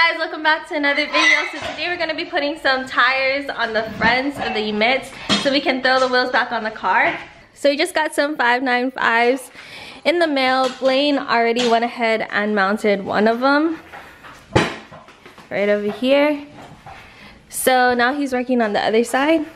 guys, welcome back to another video. So today we're going to be putting some tires on the fronts of the emits so we can throw the wheels back on the car. So we just got some 595s in the mail. Blaine already went ahead and mounted one of them right over here. So now he's working on the other side.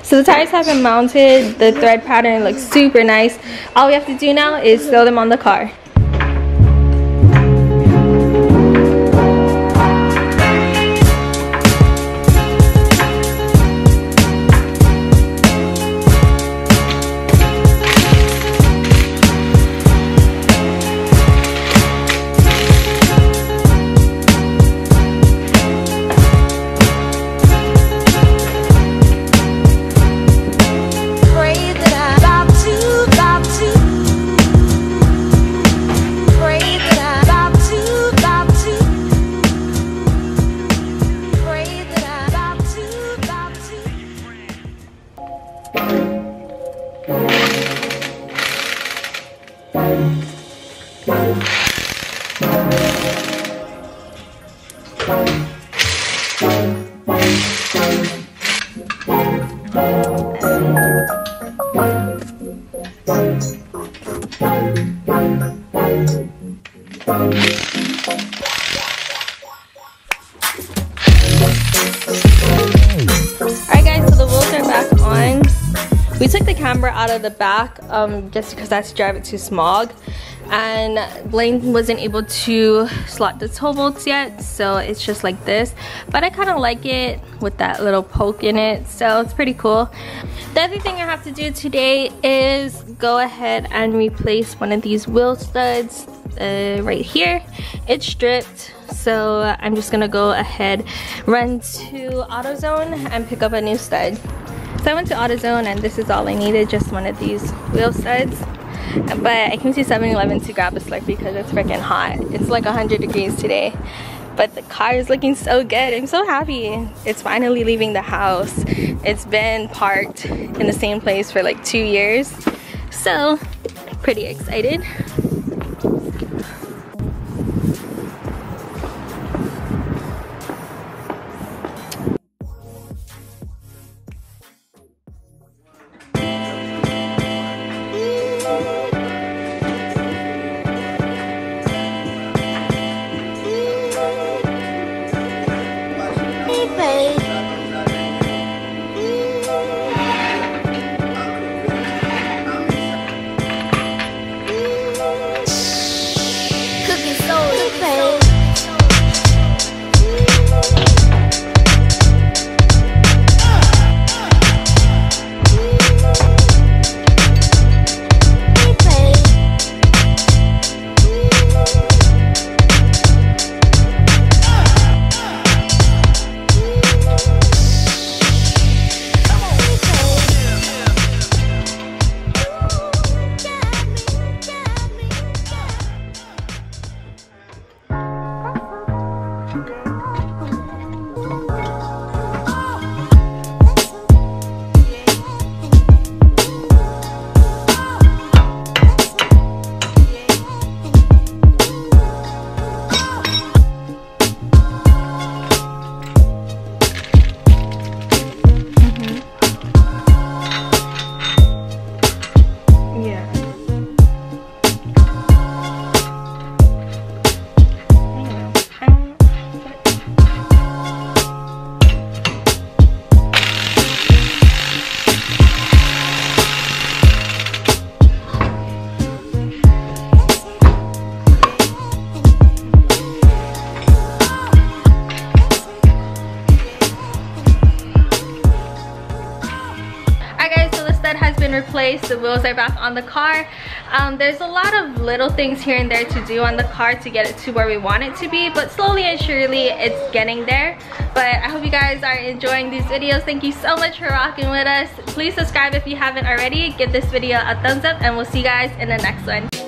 So the tires have been mounted, the thread pattern looks super nice. All we have to do now is throw them on the car. We took the camera out of the back just because that's drive it to smog, and Blaine wasn't able to slot the toe bolts yet, so it's just like this. But I kind of like it with that little poke in it, so it's pretty cool. The other thing I have to do today is go ahead and replace one of these wheel studs right here. It's stripped, so I'm just gonna go ahead, run to AutoZone and pick up a new stud. So I went to AutoZone and this is all I needed, just one of these wheel studs. But I came to 7-Eleven to grab a Slurpee because it's freaking hot. It's like 100 degrees today. But the car is looking so good. I'm so happy. It's finally leaving the house. It's been parked in the same place for like 2 years. So, pretty excited. place. The wheels are back on the car. There's a lot of little things here and there to do on the car to get it to where we want it to be, but slowly and surely it's getting there. But I hope you guys are enjoying these videos. Thank you so much for rocking with us. Please subscribe if you haven't already. Give this video a thumbs up and we'll see you guys in the next one.